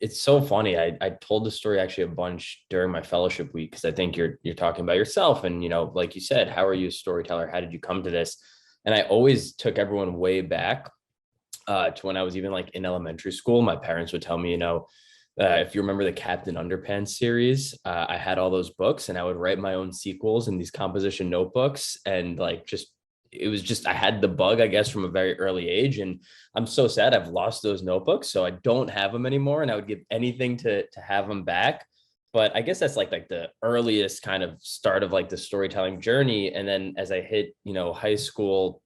it's so funny. I told the story actually a bunch during my fellowship week because I think you're talking about yourself and like you said, how are you a storyteller? How did you come to this? And I always took everyone way back to when I was even like in elementary school. My parents would tell me, if you remember the Captain Underpants series, I had all those books and I would write my own sequels in these composition notebooks and like just it was just I had the bug, I guess, from a very early age. And I'm so sad I've lost those notebooks. So I don't have them anymore. And I would give anything to have them back. But I guess that's like the earliest kind of start of like the storytelling journey. And then as I hit, high school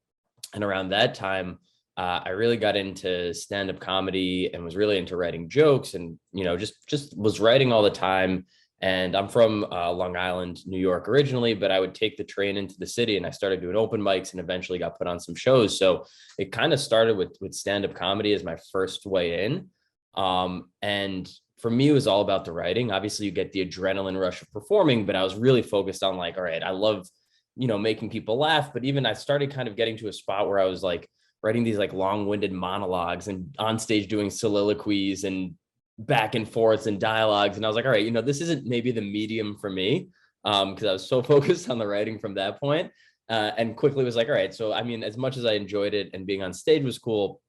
and around that time, I really got into stand-up comedy and was really into writing jokes and, just was writing all the time. And I'm from Long Island, New York originally, but I would take the train into the city and I started doing open mics and eventually got put on some shows. So it kind of started with stand-up comedy as my first way in. And for me, it was all about the writing. Obviously, you get the adrenaline rush of performing, but I was really focused on like, all right, I love, making people laugh. But even I started kind of getting to a spot where I was like writing these like long-winded monologues and on stage doing soliloquies and back and forths and dialogues. And I was like, all right, this isn't maybe the medium for me. Because I was so focused on the writing from that point. And quickly was like, all right. So I mean, as much as I enjoyed it and being on stage was cool,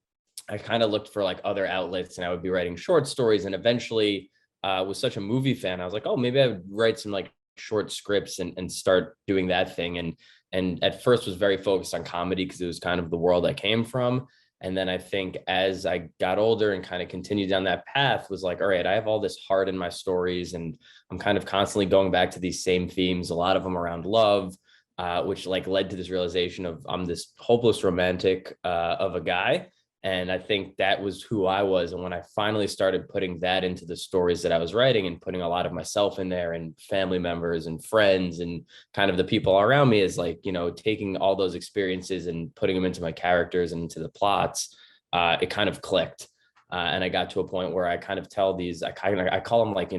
I kind of looked for like other outlets and I would be writing short stories. And eventually was such a movie fan. I was like, oh, maybe I would write some like short scripts and start doing that thing. And at first was very focused on comedy because it was kind of the world I came from. And then I think as I got older and kind of continued down that path was like, all right, I have all this heart in my stories and I'm kind of constantly going back to these same themes, a lot of them around love, which like led to this realization of I'm this hopeless romantic of a guy. And I think that was who I was. And when I finally started putting that into the stories that I was writing and putting a lot of myself in there and family members and friends and kind of the people around me is like, taking all those experiences and putting them into my characters and into the plots, it kind of clicked. And I got to a point where I kind of tell these, I call them like,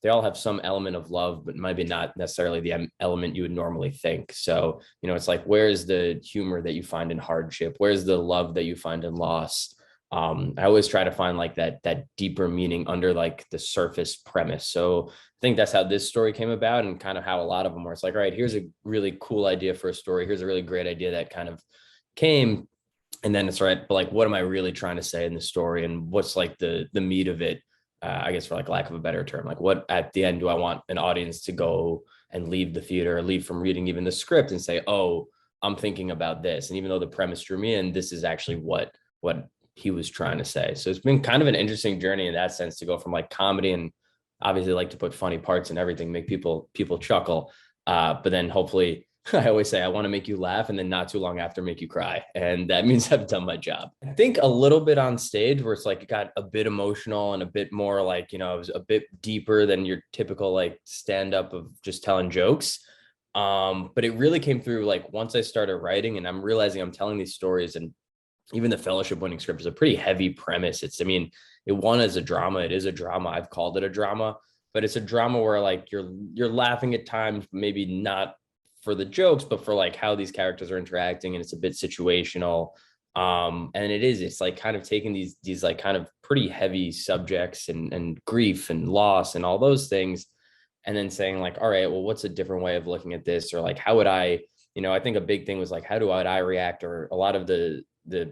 they all have some element of love, but maybe not necessarily the element you would normally think. So, it's like, where's the humor that you find in hardship? Where's the love that you find in loss? I always try to find like that deeper meaning under like the surface premise. So I think that's how this story came about and kind of how a lot of them were. It's like, all right, here's a really cool idea for a story. Here's a really great idea that kind of came. And then it's right, but like, what am I really trying to say in the story? And what's like the meat of it? I guess for like lack of a better term, like what at the end do I want an audience to go and leave the theater or leave from reading even the script and say, oh, I'm thinking about this. And even though the premise drew me in, this is actually what he was trying to say. So it's been kind of an interesting journey in that sense to go from like comedy and obviously like to put funny parts and everything, make people chuckle. But then hopefully I always say I want to make you laugh and then not too long after make you cry. And that means I've done my job. I think a little bit on stage where it's like it got a bit emotional and a bit more like, it was a bit deeper than your typical like stand up of just telling jokes. But it really came through like once I started writing and I'm realizing I'm telling these stories and even the fellowship winning script is a pretty heavy premise. It won as a drama. It is a drama. I've called it a drama, but it's a drama where like you're laughing at times, maybe not for the jokes, but for like how these characters are interacting and it's a bit situational. And it's like kind of taking these like kind of pretty heavy subjects and grief and loss and all those things. And then saying like, all right, well, what's a different way of looking at this? Or like, how would I think a big thing was like, how do I react? Or a lot of the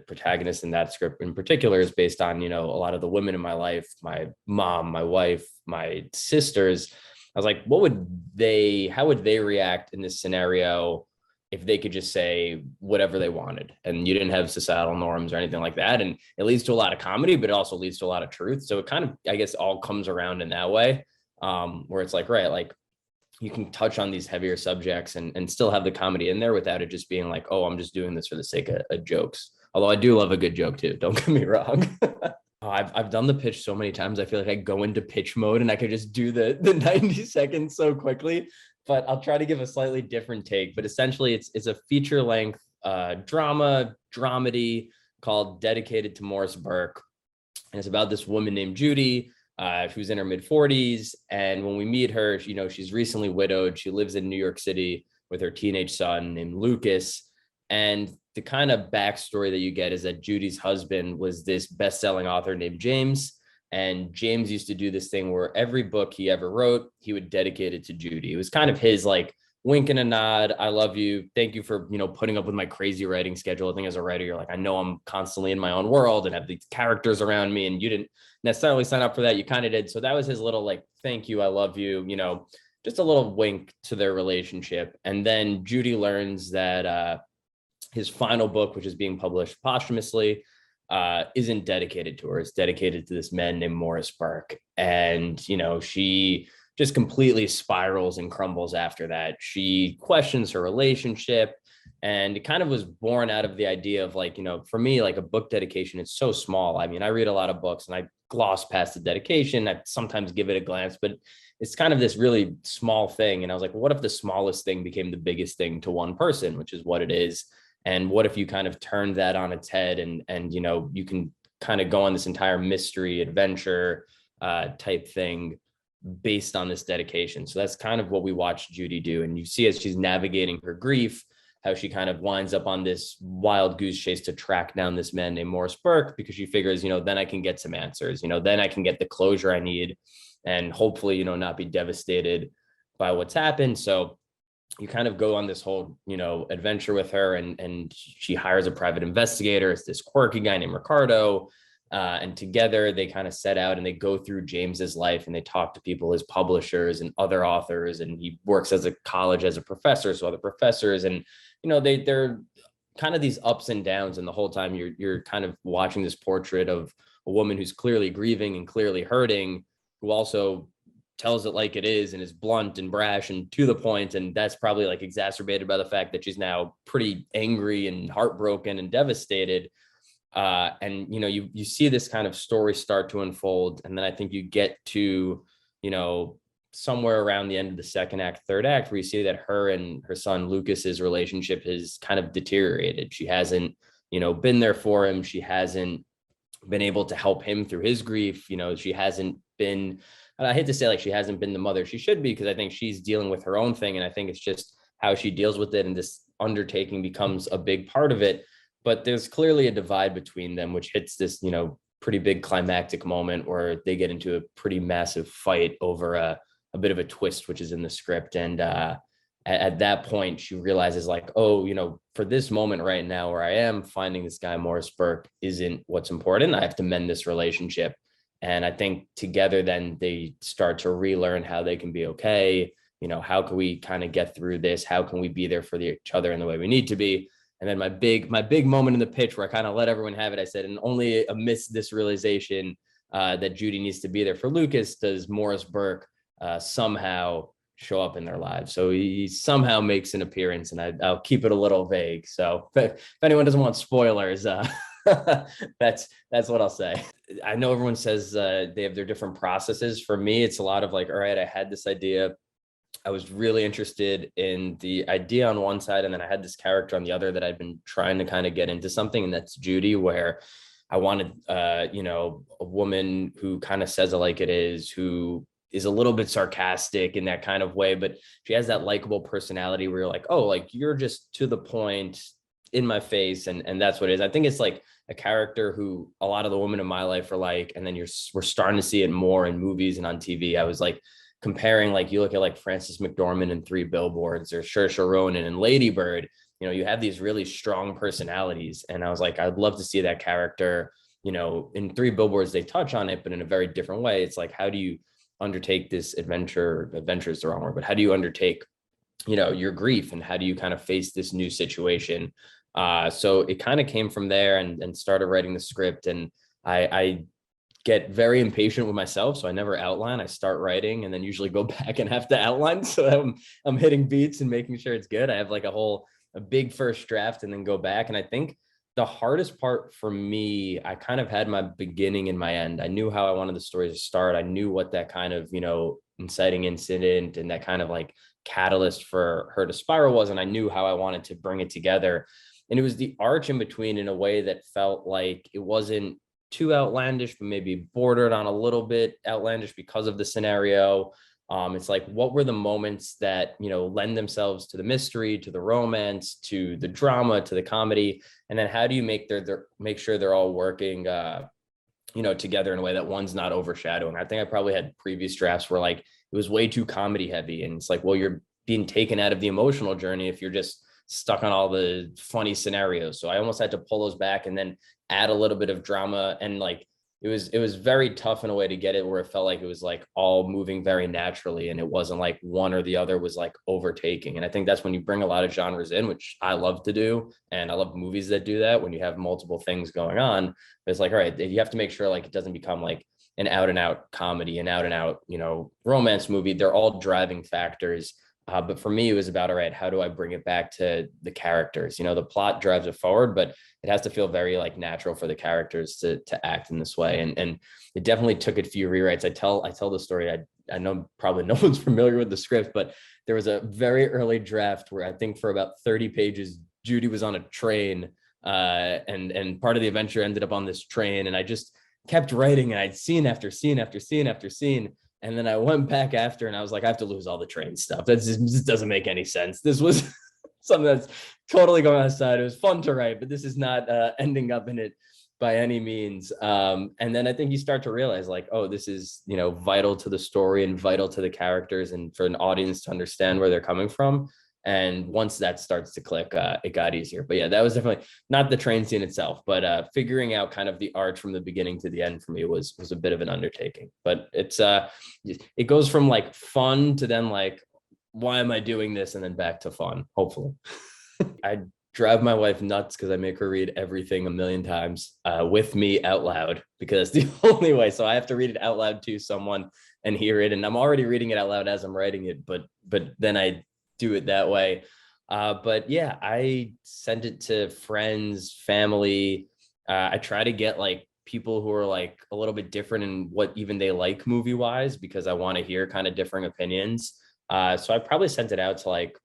protagonist in that script in particular is based on, a lot of the women in my life, my mom, my wife, my sisters. I was like, how would they react in this scenario if they could just say whatever they wanted and you didn't have societal norms or anything like that? And it leads to a lot of comedy, but it also leads to a lot of truth. So it kind of, I guess, all comes around in that way, where it's like, right, like you can touch on these heavier subjects and still have the comedy in there without it just being like, oh, I'm just doing this for the sake of jokes. Although I do love a good joke too. Don't get me wrong. Oh, I've done the pitch so many times. I feel like I go into pitch mode and I could just do the 90 seconds so quickly, but I'll try to give a slightly different take. But essentially it's a feature length dramedy called Dedicated to Morris Burke. And it's about this woman named Judy, who's in her mid 40s. And when we meet her, she's recently widowed. She lives in New York City with her teenage son named Lucas. And the kind of backstory that you get is that Judy's husband was this best-selling author named James. And James used to do this thing where every book he ever wrote, he would dedicate it to Judy. It was kind of his like wink and a nod. I love you. Thank you for, putting up with my crazy writing schedule. I think as a writer, you're like, I know I'm constantly in my own world and have these characters around me, and you didn't necessarily sign up for that. You kind of did. So that was his little like, thank you. I love you, just a little wink to their relationship. And then Judy learns that his final book, which is being published posthumously, isn't dedicated to her. It's dedicated to this man named Morris Burke. And, she just completely spirals and crumbles after that. She questions her relationship. And it kind of was born out of the idea of like, for me, like a book dedication, it's so small. I mean, I read a lot of books and I gloss past the dedication. I sometimes give it a glance, but it's kind of this really small thing. And I was like, well, what if the smallest thing became the biggest thing to one person, which is what it is? And what if you kind of turned that on its head and you can kind of go on this entire mystery adventure type thing based on this dedication. So that's kind of what we watched Judy do. And you see as she's navigating her grief, how she kind of winds up on this wild goose chase to track down this man named Morris Burke, because she figures, then I can get some answers, then I can get the closure I need and hopefully, not be devastated by what's happened. So you kind of go on this whole, adventure with her, and she hires a private investigator. It's this quirky guy named Ricardo. And together they kind of set out and they go through James's life and they talk to people, his publishers and other authors. And he works as a college as a professor. So other professors, and, they're kind of these ups and downs. And the whole time you're kind of watching this portrait of a woman who's clearly grieving and clearly hurting, who also tells it like it is and is blunt and brash and to the point. And that's probably like exacerbated by the fact that she's now pretty angry and heartbroken and devastated. And, you see this kind of story start to unfold. And then I think you get to, somewhere around the end of the second act, third act, where you see that her and her son Lucas's relationship has kind of deteriorated. She hasn't, been there for him. She hasn't been able to help him through his grief. She hasn't been, I hate to say like she hasn't been the mother she should be, because I think she's dealing with her own thing. And I think it's just how she deals with it. And this undertaking becomes a big part of it. But there's clearly a divide between them, which hits this, pretty big climactic moment where they get into a pretty massive fight over a bit of a twist, which is in the script. And at that point, she realizes like, oh, for this moment right now where I am, finding this guy, Morris Burke, isn't what's important. I have to mend this relationship. And I think together, then they start to relearn how they can be okay. How can we kind of get through this? How can we be there for each other in the way we need to be? And then my big moment in the pitch where I kind of let everyone have it, I said, and only amidst this realization that Judy needs to be there for Lucas, does Morris Burke somehow show up in their lives. So he somehow makes an appearance, and I'll keep it a little vague. So if anyone doesn't want spoilers, that's what I'll say. I know everyone says they have their different processes. For me, it's a lot of like, all right, I had this idea. I was really interested in the idea on one side, and then I had this character on the other that I'd been trying to kind of get into something, and that's Judy, where I wanted, a woman who kind of says it like it is, who is a little bit sarcastic in that kind of way, but she has that likable personality where you're like, oh, like you're just to the point, in my face, and that's what it is. I think it's like a character who a lot of the women in my life are like, and then we're starting to see it more in movies and on TV. I was like comparing, like you look at like Frances McDormand in Three Billboards, or Saoirse Ronan in Lady Bird. You have these really strong personalities, and I was like, I'd love to see that character. In Three Billboards they touch on it, but in a very different way. It's like, how do you undertake this adventure is the wrong word, but how do you undertake your grief, and how do you kind of face this new situation? So it kind of came from there, and started writing the script. And I get very impatient with myself, so I never outline. I start writing and then usually go back and have to outline, so I'm hitting beats and making sure it's good. I have like a big first draft and then go back. And I think the hardest part for me, I kind of had my beginning and my end. I knew how I wanted the story to start. I knew what that kind of inciting incident and that kind of like catalyst for her to spiral was, and I knew how I wanted to bring it together. And it was the arch in between, in a way that felt like it wasn't too outlandish, but maybe bordered on a little bit outlandish because of the scenario. It's like, what were the moments that lend themselves to the mystery, to the romance, to the drama, to the comedy, and then how do you make sure they're all working together in a way that one's not overshadowing. I think I probably had previous drafts where like it was way too comedy heavy. And it's like, well, you're being taken out of the emotional journey if you're just stuck on all the funny scenarios. So I almost had to pull those back and then add a little bit of drama. And like it was very tough in a way to get it where it felt like it was like all moving very naturally, and it wasn't like one or the other was like overtaking. And I think that's when you bring a lot of genres in, which I love to do, and I love movies that do that when you have multiple things going on. But it's like, all right, you have to make sure like it doesn't become like an out and out comedy, an out and out romance movie. They're all driving factors. But for me, it was about, all right, how do I bring it back to the characters? The plot drives it forward, but it has to feel very like natural for the characters to act in this way. And it definitely took a few rewrites. I tell the story. I know probably no one's familiar with the script, but there was a very early draft where I think for about 30 pages, Judy was on a train, and part of the adventure ended up on this train. And I just kept writing, and I'd scene after scene after scene after scene. And then I went back after and I was like, I have to lose all the train stuff. That just doesn't make any sense. This was something that's totally going outside. It was fun to write, but this is not ending up in it by any means. And then I think you start to realize like, oh, this is, vital to the story and vital to the characters and for an audience to understand where they're coming from. And once that starts to click, it got easier. But yeah, that was definitely not the train scene itself, but figuring out kind of the arc from the beginning to the end for me was a bit of an undertaking. But it goes from like fun to then like, why am I doing this? And then back to fun, hopefully. I drive my wife nuts because I make her read everything a million times with me out loud, because the only way. So I have to read it out loud to someone and hear it. And I'm already reading it out loud as I'm writing it, but then I do it that way. But yeah, I send it to friends, family. I try to get like people who are like a little bit different in what even they like movie wise, because I want to hear kind of differing opinions. So I probably sent it out to like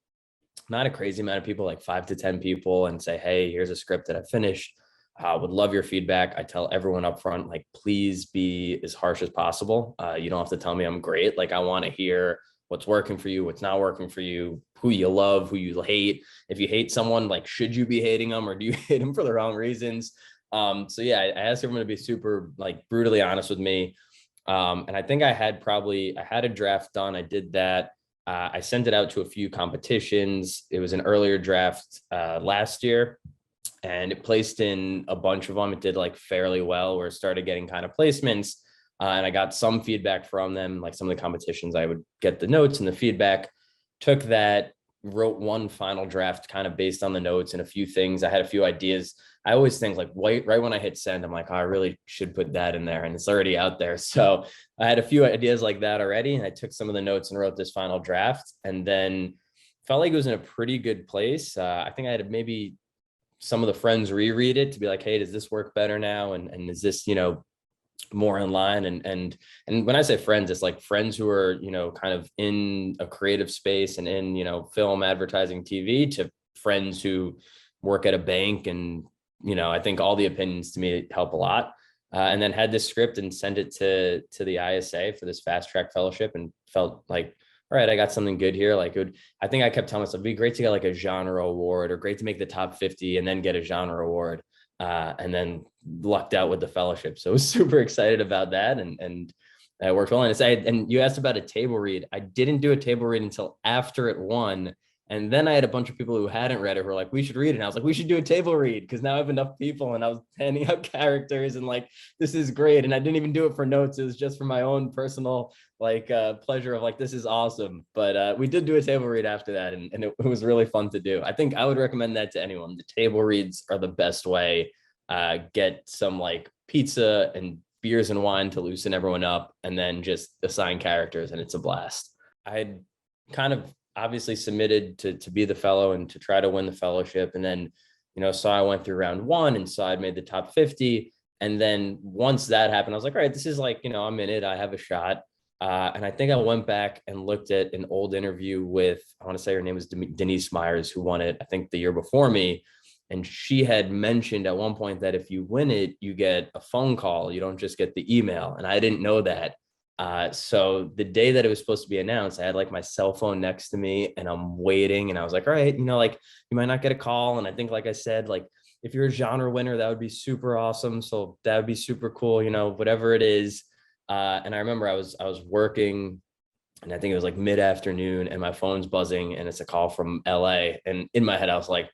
not a crazy amount of people, like 5 to 10 people, and say, hey, here's a script that I finished. Would love your feedback. I tell everyone up front, like, please be as harsh as possible. You don't have to tell me I'm great. Like, I want to hear what's working for you, what's not working for you, who you love, who you hate. If you hate someone, like, should you be hating them, or do you hate them for the wrong reasons? So yeah, I asked everyone to be super like brutally honest with me. And I think I had a draft done. I did that. I sent it out to a few competitions. It was an earlier draft last year, and it placed in a bunch of them. It did like fairly well, where it started getting kind of placements. And I got some feedback from them, like some of the competitions. I would get the notes and the feedback, took that, wrote one final draft kind of based on the notes and a few things. I had a few ideas. I always think like right when I hit send, I'm like, oh, I really should put that in there, and it's already out there. So I had a few ideas like that already, and I took some of the notes and wrote this final draft, and then felt like it was in a pretty good place. I think I had maybe some of the friends reread it to be like, hey, does this work better now? And is this, more in line? And when I say friends, it's like friends who are, kind of in a creative space and in, film, advertising, TV, to friends who work at a bank. And, I think all the opinions to me help a lot. And then had this script and sent it to the ISA for this fast track fellowship, and felt like, all right, I got something good here. Like I think I kept telling myself, it'd be great to get like a genre award, or great to make the top 50 and then get a genre award. And then lucked out with the fellowship. So I was super excited about that. And it worked well. And you asked about a table read. I didn't do a table read until after it won. And then I had a bunch of people who hadn't read it who were like, we should read it. And I was like, we should do a table read, because now I have enough people, and I was handing out characters and like, this is great. And I didn't even do it for notes. It was just for my own personal pleasure of like, this is awesome. But we did do a table read after that, and it was really fun to do. I think I would recommend that to anyone. The table reads are the best way. Get some like pizza and beers and wine to loosen everyone up, and then just assign characters, and it's a blast. I kind of obviously submitted to be the fellow and to try to win the fellowship. And then, so I went through round one, and so I'd made the top 50. And then once that happened, I was like, all right, this is like, I'm in it. I have a shot. And I think I went back and looked at an old interview with, I want to say her name was Denise Myers, who won it, I think the year before me. And she had mentioned at one point that if you win it, you get a phone call. You don't just get the email. And I didn't know that. So the day that it was supposed to be announced, I had like my cell phone next to me, and I'm waiting, and I was like, all right, like, you might not get a call. And I think, like I said, like if you're a genre winner, that would be super awesome. So that would be super cool, whatever it is. And I remember I was working, and I think it was like mid-afternoon, and my phone's buzzing and it's a call from LA. And in my head, I was like,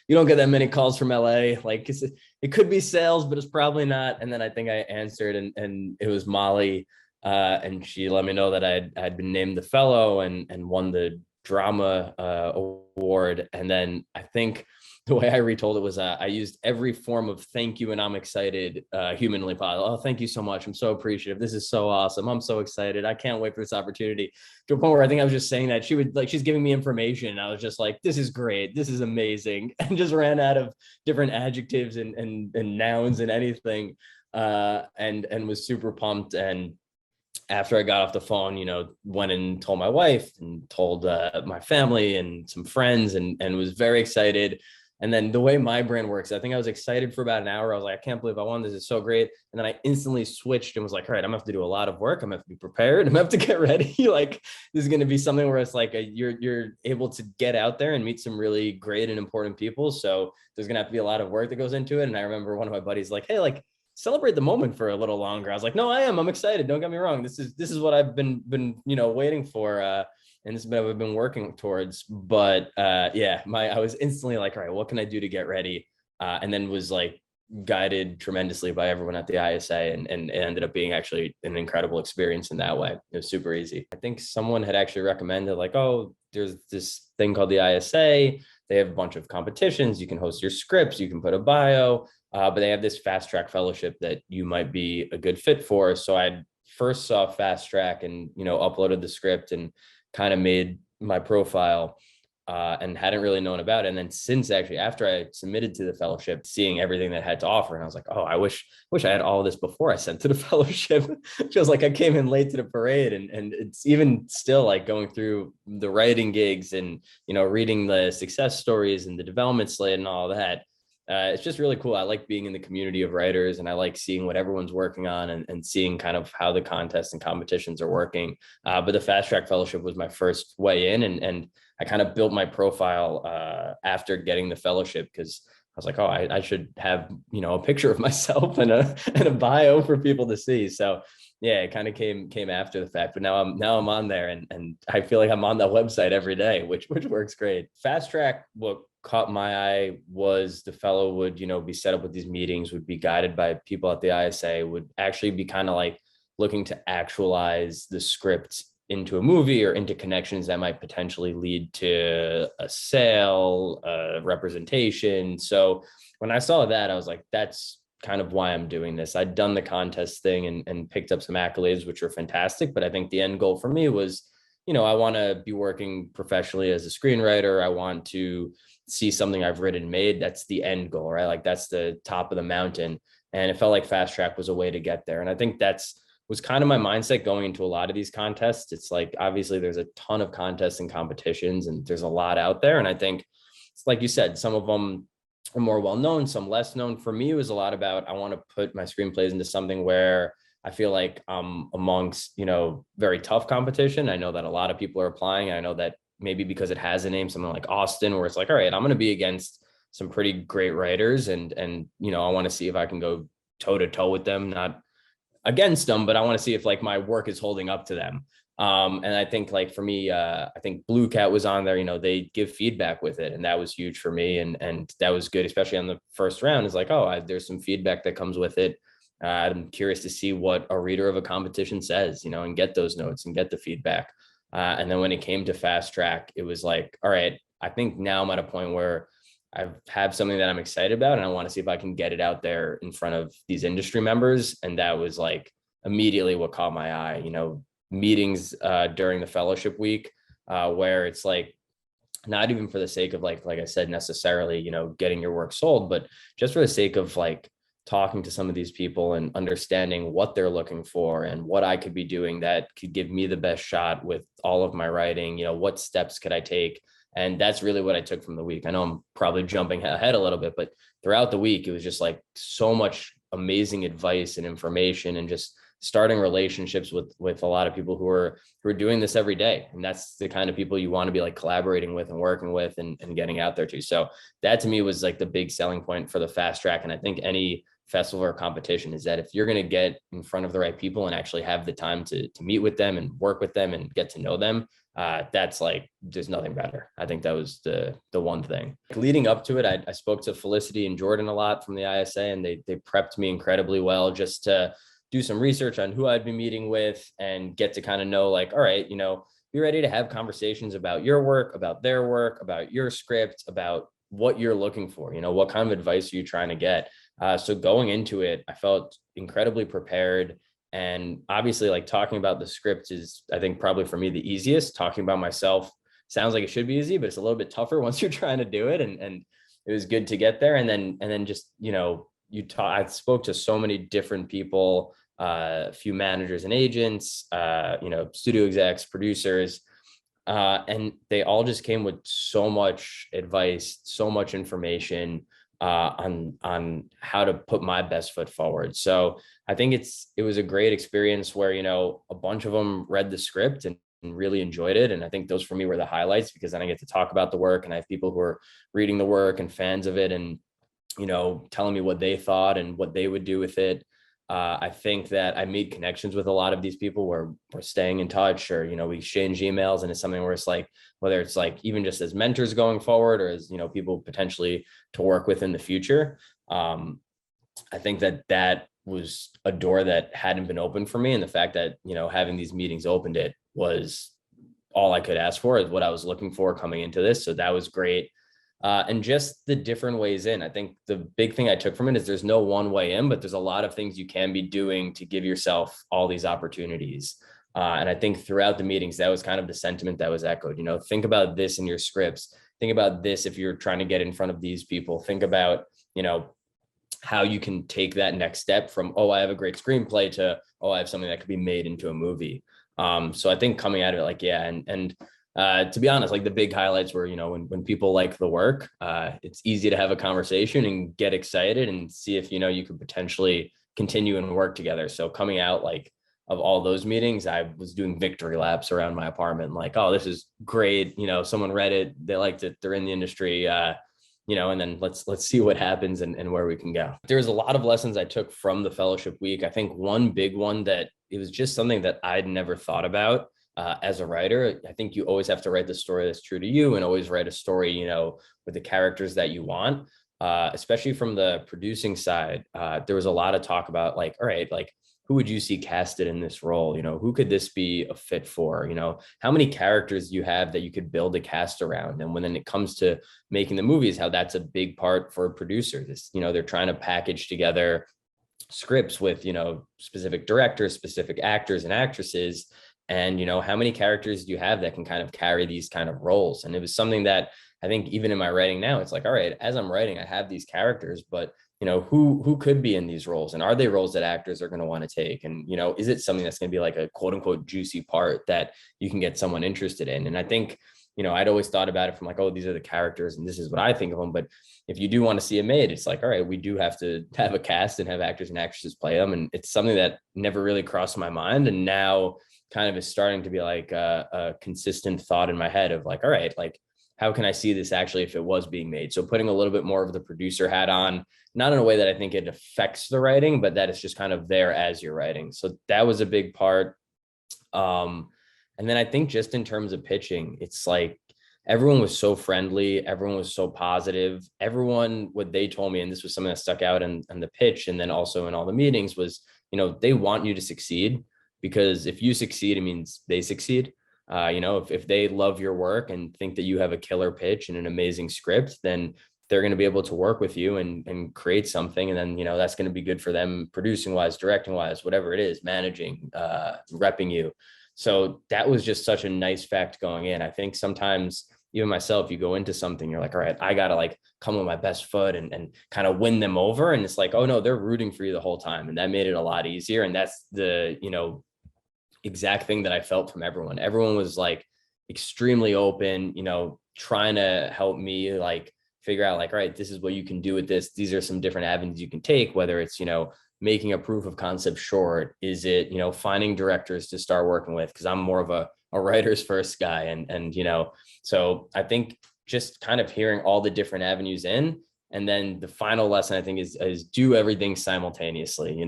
you don't get that many calls from LA. Like it could be sales, but it's probably not. And then I think I answered, and it was Molly. And she let me know that I'd been named the fellow and won the drama award. And then I think the way I retold it was I used every form of thank you and I'm excited, humanly possible. Oh, thank you so much. I'm so appreciative. This is so awesome. I'm so excited. I can't wait for this opportunity. To a point where I think I was just saying that she's giving me information. And I was just like, this is great. This is amazing. And just ran out of different adjectives and nouns and anything. And was super pumped. And after I got off the phone, went and told my wife and told my family and some friends and was very excited. And then the way my brain works, I think I was excited for about an hour. I was like, I can't believe I won. This is so great. And then I instantly switched and was like, all right, I'm gonna have to do a lot of work. I'm gonna have to be prepared. I'm gonna have to get ready. Like this is gonna be something where it's like you're able to get out there and meet some really great and important people. So there's gonna have to be a lot of work that goes into it. And I remember one of my buddies like, hey, like celebrate the moment for a little longer. I was like, no, I'm excited. Don't get me wrong. This is what I've been waiting for. And this is what I've been working towards. But I was instantly like, all right, what can I do to get ready? And then was like guided tremendously by everyone at the ISA, and it ended up being actually an incredible experience in that way. It was super easy. I think someone had actually recommended like, oh, there's this thing called the ISA. They have a bunch of competitions. You can host your scripts. You can put a bio. But they have this fast track fellowship that you might be a good fit for. So I first saw fast track and, uploaded the script and kind of made my profile and hadn't really known about it. And then since actually after I submitted to the fellowship, seeing everything that it had to offer, and I was like, oh, I wish I had all of this before I sent to the fellowship. It feels like I came in late to the parade, and it's even still like going through the writing gigs and, reading the success stories and the development slate and all that. It's just really cool. I like being in the community of writers, and I like seeing what everyone's working on and seeing kind of how the contests and competitions are working. But the Fast Track Fellowship was my first way in, and I kind of built my profile after getting the fellowship, because I was like, oh, I should have, a picture of myself and a bio for people to see. So yeah, it kind of came after the fact, but now I'm on there, and I feel like I'm on that website every day, which works great. Fast Track, what caught my eye was the fellow would, be set up with these meetings, would be guided by people at the ISA, would actually be kind of like looking to actualize the script into a movie or into connections that might potentially lead to a sale, representation. So when I saw that, I was like, that's kind of why I'm doing this. I'd done the contest thing and picked up some accolades, which were fantastic. But I think the end goal for me was, I want to be working professionally as a screenwriter. I want to see something I've written made. That's the end goal, right? Like that's the top of the mountain. And it felt like Fast Track was a way to get there. And I think was kind of my mindset going into a lot of these contests. It's like, obviously there's a ton of contests and competitions, and there's a lot out there. And I think it's like you said, some of them are more well-known, some less known. For me, it was a lot about, I want to put my screenplays into something where I feel like I'm amongst, very tough competition. I know that a lot of people are applying. I know that maybe because it has a name, something like Austin, where it's like, all right, I'm going to be against some pretty great writers. And I want to see if I can go toe to toe with them, not against them, but I want to see if like my work is holding up to them. And I think like for me, I think BlueCat was on there, they give feedback with it. And that was huge for me. And that was good, especially on the first round. It's like, oh, there's some feedback that comes with it. I'm curious to see what a reader of a competition says, and get those notes and get the feedback. And then when it came to Fast Track, it was like, all right, I think now I'm at a point where I have something that I'm excited about, and I want to see if I can get it out there in front of these industry members. And that was like immediately what caught my eye, meetings during the fellowship week, where it's like, not even for the sake of like I said, necessarily, getting your work sold, but just for the sake of like talking to some of these people and understanding what they're looking for and what I could be doing that could give me the best shot with all of my writing. What steps could I take? And that's really what I took from the week. I know I'm probably jumping ahead a little bit, but throughout the week, it was just like so much amazing advice and information and just starting relationships with a lot of people who are doing this every day. And that's the kind of people you want to be like collaborating with and working with and getting out there too. So that to me was like the big selling point for the fast track. And I think any festival or competition is that if you're going to get in front of the right people and actually have the time to meet with them and work with them and get to know them, that's like, there's nothing better. I think that was the one thing. Leading up to it, I spoke to Felicity and Jordan a lot from the ISA, and they prepped me incredibly well just to do some research on who I'd be meeting with and get to kind of know like, all right, be ready to have conversations about your work, about their work, about your script, about what you're looking for, what kind of advice are you trying to get? So going into it, I felt incredibly prepared. And obviously, like talking about the script is, I think, probably for me the easiest. Talking about myself sounds like it should be easy, but it's a little bit tougher once you're trying to do it. And it was good to get there. And then just, I spoke to so many different people, a few managers and agents, studio execs, producers, and they all just came with so much advice, so much information on how to put my best foot forward. So I think it was a great experience where, a bunch of them read the script and really enjoyed it. And I think those for me were the highlights, because then I get to talk about the work and I have people who are reading the work and fans of it and, telling me what they thought and what they would do with it. I think that I made connections with a lot of these people where we're staying in touch, or, we exchange emails, and it's something where it's like, whether it's like even just as mentors going forward or as, people potentially to work with in the future. I think that was a door that hadn't been open for me. And the fact that, having these meetings opened it was all I could ask for, is what I was looking for coming into this. So that was great. And just the different ways in. I think the big thing I took from it is there's no one way in, but there's a lot of things you can be doing to give yourself all these opportunities. And I think throughout the meetings, that was kind of the sentiment that was echoed. Think about this in your scripts. Think about this if you're trying to get in front of these people. Think about, how you can take that next step from, oh, I have a great screenplay to, oh, I have something that could be made into a movie. So I think coming out of it, like, yeah, and to be honest, like the big highlights were, when people like the work, it's easy to have a conversation and get excited and see if, you could potentially continue and work together. So coming out like of all those meetings, I was doing victory laps around my apartment, like, oh, this is great. Someone read it, they liked it, they're in the industry, and then let's see what happens and where we can go. There's a lot of lessons I took from the fellowship week. I think one big one that it was just something that I'd never thought about. As a writer, I think you always have to write the story that's true to you, and always write a story, with the characters that you want, especially from the producing side. There was a lot of talk about like, all right, like who would you see casted in this role? Who could this be a fit for? How many characters you have that you could build a cast around? And when it comes to making the movies, how that's a big part for producers. They're trying to package together scripts with, specific directors, specific actors and actresses. And, how many characters do you have that can kind of carry these kind of roles? And it was something that I think even in my writing now, it's like, all right, as I'm writing, I have these characters, but, who could be in these roles? And are they roles that actors are going to want to take? And, is it something that's going to be like a quote unquote juicy part that you can get someone interested in? And I think, I'd always thought about it from like, oh, these are the characters and this is what I think of them. But if you do want to see it made, it's like, all right, we do have to have a cast and have actors and actresses play them. And it's something that never really crossed my mind. And now kind of is starting to be like a consistent thought in my head of like, all right, like, how can I see this actually if it was being made? So putting a little bit more of the producer hat on, not in a way that I think it affects the writing, but that it's just kind of there as you're writing. So that was a big part. And then I think just in terms of pitching, it's like everyone was so friendly. Everyone was so positive. Everyone, what they told me, and this was something that stuck out in the pitch and then also in all the meetings was, they want you to succeed, because if you succeed, it means they succeed. If they love your work and think that you have a killer pitch and an amazing script, then they're going to be able to work with you and create something. And then, that's going to be good for them producing wise, directing wise, whatever it is, managing, repping you. So that was just such a nice fact going in. I think sometimes even myself, you go into something, you're like, all right, I got to like come with my best foot and kind of win them over. And it's like, oh no, they're rooting for you the whole time. And that made it a lot easier. And that's the, exact thing that I felt from everyone. Everyone was like extremely open, trying to help me like figure out like, all right, this is what you can do with this. These are some different avenues you can take, whether it's, making a proof of concept short? Is it, finding directors to start working with? Because I'm more of a writer's first guy. And, so I think just kind of hearing all the different avenues in. And then the final lesson, I think, is do everything simultaneously.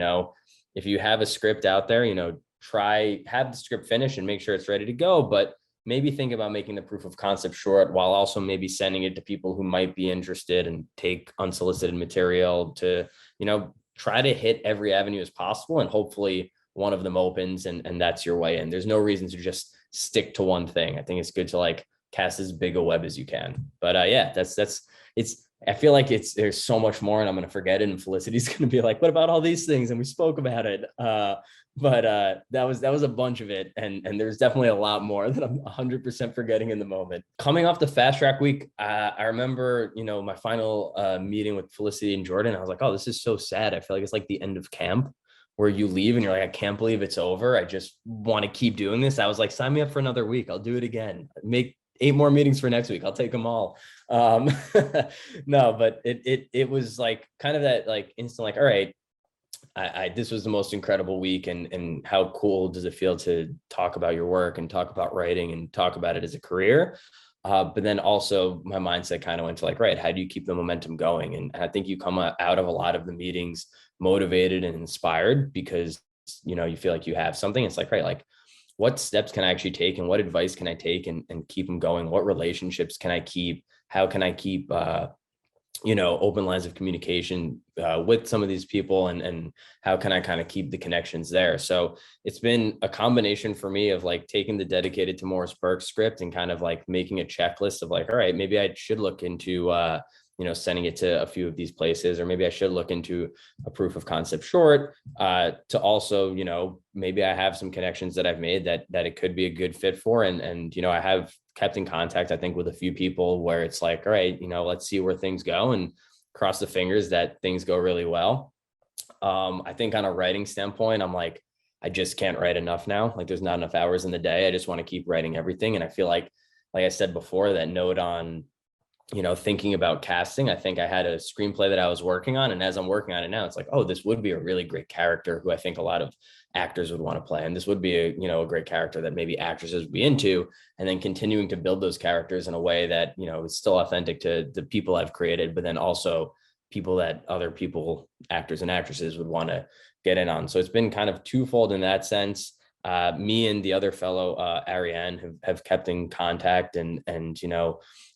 If you have a script out there, have the script finished and make sure it's ready to go, but maybe think about making the proof of concept short while also maybe sending it to people who might be interested and take unsolicited material to, try to hit every avenue as possible. And hopefully one of them opens and that's your way in. There's no reason to just stick to one thing. I think it's good to like cast as big a web as you can. But yeah, I feel like there's so much more and I'm going to forget it. And Felicity's going to be like, what about all these things? And we spoke about it. But that was a bunch of it. And there's definitely a lot more that I'm 100% forgetting in the moment. Coming off the fast track week, I remember, my final meeting with Felicity and Jordan. I was like, oh, this is so sad. I feel like it's like the end of camp where you leave and you're like, I can't believe it's over. I just want to keep doing this. I was like, sign me up for another week. I'll do it again. Make 8 more meetings for next week. I'll take them all. No, but it was like kind of that like instant, like, all right, this was the most incredible week. And how cool does it feel to talk about your work and talk about writing and talk about it as a career? But then also my mindset kind of went to like, right, how do you keep the momentum going? And I think you come out of a lot of the meetings motivated and inspired because, you feel like you have something. It's like, right, like what steps can I actually take and what advice can I take and keep them going? What relationships can I keep? How can I keep, open lines of communication with some of these people and how can I kind of keep the connections there? So it's been a combination for me of like taking the dedicated to Morris Burke script and kind of like making a checklist of like, all right, maybe I should look into, sending it to a few of these places, or maybe I should look into a proof of concept short to also, maybe I have some connections that I've made that it could be a good fit for. And, I have kept in contact, I think, with a few people where it's like, all right, let's see where things go and cross the fingers that things go really well. I think on a writing standpoint, I'm like, I just can't write enough now. Like there's not enough hours in the day. I just want to keep writing everything. And I feel like I said before, that note on, thinking about casting, I think I had a screenplay that I was working on. And as I'm working on it now, it's like, oh, this would be a really great character who I think a lot of actors would want to play. And this would be a great character that maybe actresses would be into, and then continuing to build those characters in a way that, is still authentic to the people I've created, but then also people that other people, actors and actresses would want to get in on. So it's been kind of twofold in that sense. Me and the other fellow, Ariane, have kept in contact and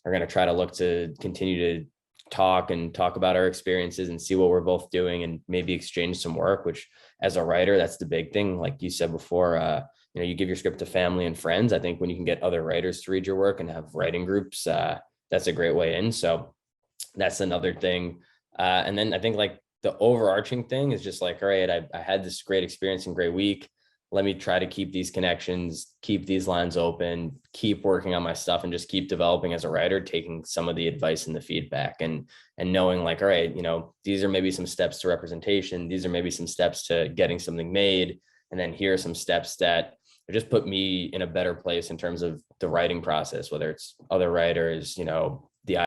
are going to try to look to continue to talk about our experiences and see what we're both doing and maybe exchange some work, which as a writer, that's the big thing. Like you said before, you give your script to family and friends. I think when you can get other writers to read your work and have writing groups, that's a great way in. So that's another thing. And then I think like the overarching thing is just like, all right, I had this great experience and great week. Let me try to keep these connections, keep these lines open, keep working on my stuff, and just keep developing as a writer, taking some of the advice and the feedback and knowing like, all right, these are maybe some steps to representation. These are maybe some steps to getting something made. And then here are some steps that just put me in a better place in terms of the writing process, whether it's other writers,